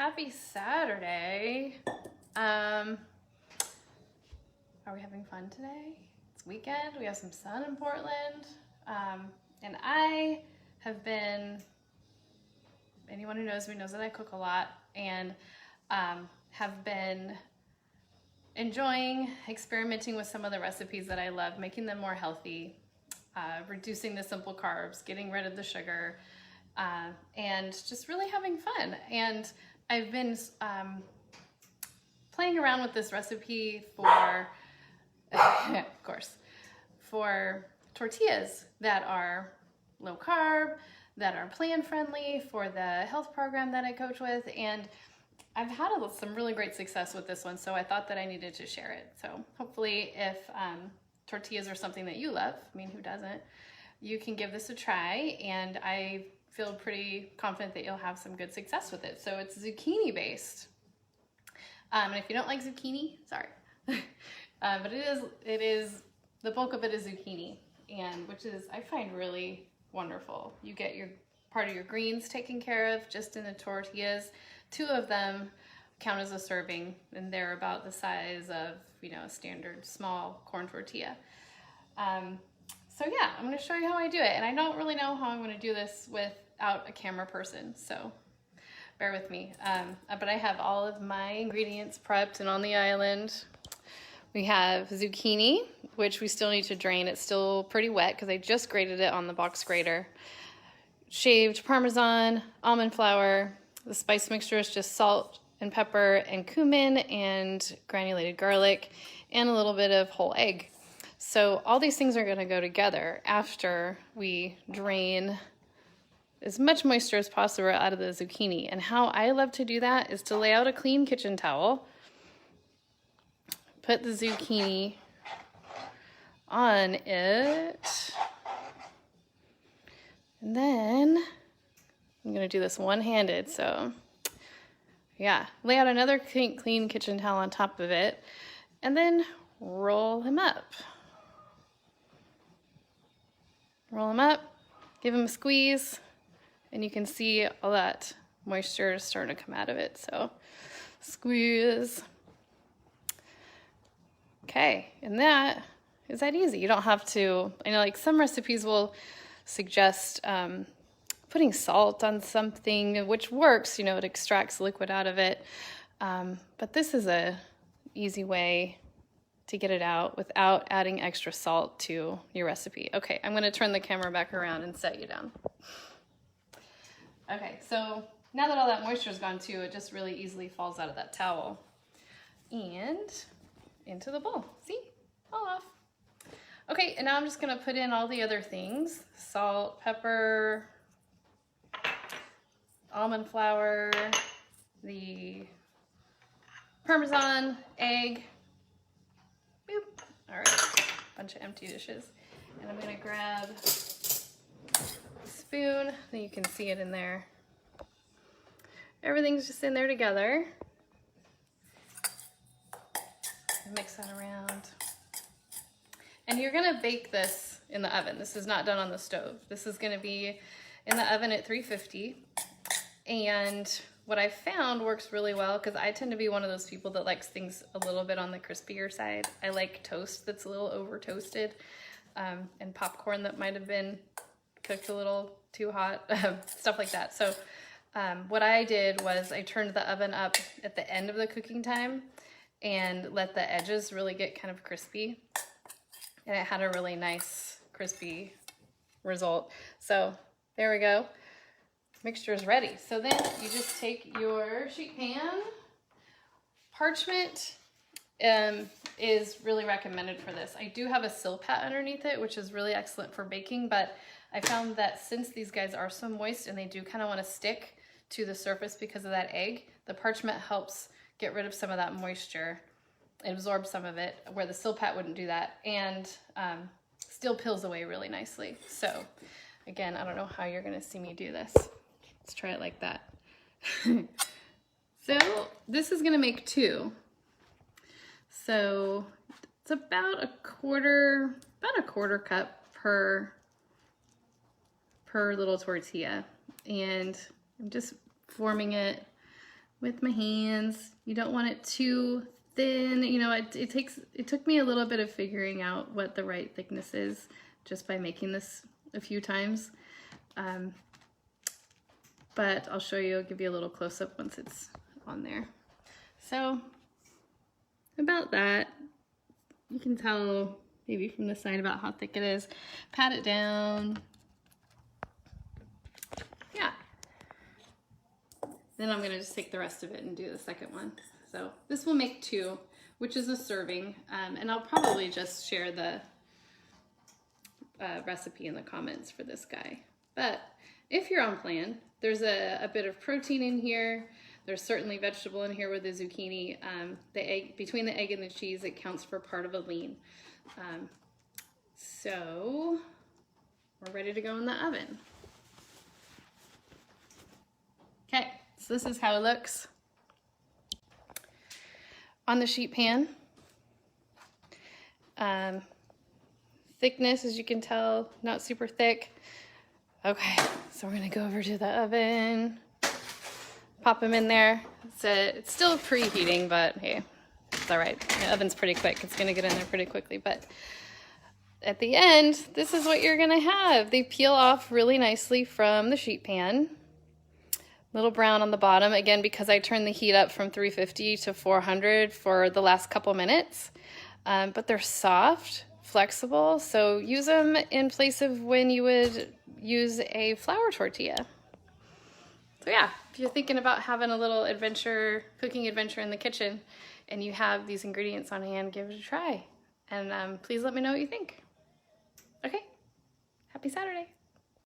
happy Saturday. Are we having fun today? It's weekend, we have some sun in Portland. And I have been, anyone who knows me knows that I cook a lot, and have been enjoying experimenting with some of the recipes that I love, making them more healthy, reducing the simple carbs, getting rid of the sugar, and just really having fun. And I've been playing around with this recipe for, of course, for tortillas that are low carb, that are plant friendly for the health program that I coach with. And I've had some really great success with this one, so I thought that I needed to share it. So hopefully if tortillas are something that you love, I mean, who doesn't, you can give this a try, and I feel pretty confident that you'll have some good success with it. So it's zucchini based. And if you don't like zucchini, sorry. But it is, the bulk of it is zucchini, and which is, I find, really wonderful. You get your part of your greens taken care of just in the tortillas. 2 of them count as a serving, and they're about the size of, you know, a standard small corn tortilla. So yeah, I'm gonna show you how I do it. And I don't really know how I'm gonna do this without a camera person, so bear with me. But I have all of my ingredients prepped and on the island. We have zucchini, which we still need to drain. It's still pretty wet because I just grated it on the box grater. Shaved Parmesan, almond flour. The spice mixture is just salt and pepper and cumin and granulated garlic and a little bit of whole egg. So all these things are gonna go together after we drain as much moisture as possible out of the zucchini. And how I love to do that is to lay out a clean kitchen towel, put the zucchini on it, and then I'm gonna do this one-handed, so yeah. Lay out another clean kitchen towel on top of it, and then roll him up. Roll him up, give him a squeeze, and you can see all that moisture is starting to come out of it, so squeeze. Okay, and that is that easy. You don't have to, I know like some recipes will suggest putting salt on something, which works, you know, it extracts liquid out of it. But this is a easy way to get it out without adding extra salt to your recipe. Okay, I'm gonna turn the camera back around and set you down. Okay, so now that all that moisture is gone too, it just really easily falls out of that towel and into the bowl. See, fall off. Okay, and now I'm just gonna put in all the other things. Salt, pepper, almond flour, the Parmesan, egg. Boop. All right, bunch of empty dishes. And I'm gonna grab a spoon, then you can see it in there. Everything's just in there together. Mix that around. And you're gonna bake this in the oven. This is not done on the stove. This is gonna be in the oven at 350. And what I found works really well, because I tend to be one of those people that likes things a little bit on the crispier side. I like toast that's a little over toasted, and popcorn that might have been cooked a little too hot, stuff like that. So what I did was I turned the oven up at the end of the cooking time and let the edges really get kind of crispy. And it had a really nice crispy result. So there we go. Mixture is ready. So then you just take your sheet pan. Parchment is really recommended for this. I do have a silpat underneath it, which is really excellent for baking, but I found that since these guys are so moist and they do kind of want to stick to the surface because of that egg, the parchment helps get rid of some of that moisture, absorb some of it, where the silpat wouldn't do that, and still peels away really nicely. So again, I don't know how you're gonna see me do this. Let's try it like that. So this is gonna make 2. So it's about a quarter cup per little tortilla. And I'm just forming it with my hands. You don't want it too thin. You know, it took me a little bit of figuring out what the right thickness is just by making this a few times. But I'll show you, I'll give you a little close-up once it's on there. So about that, you can tell maybe from the side about how thick it is. Pat it down. Yeah. Then I'm gonna just take the rest of it and do the second one. So this will make 2, which is a serving. And I'll probably just share the recipe in the comments for this guy. But if you're on plan, there's a bit of protein in here. There's certainly vegetable in here with the zucchini. The egg, between the egg and the cheese, it counts for part of a lean. So we're ready to go in the oven. Okay, so this is how it looks on the sheet pan. Thickness, as you can tell, not super thick. Okay, so we're gonna go over to the oven, pop them in there. It's still preheating, but hey, it's all right. The oven's pretty quick. It's gonna get in there pretty quickly, but at the end, this is what you're gonna have. They peel off really nicely from the sheet pan. Little brown on the bottom, again, because I turned the heat up from 350 to 400 for the last couple minutes. But they're soft, flexible, so use them in place of when you would use a flour tortilla. So yeah, if you're thinking about having a little adventure, cooking adventure in the kitchen, and you have these ingredients on hand, give it a try. And please let me know what you think. Okay, happy Saturday.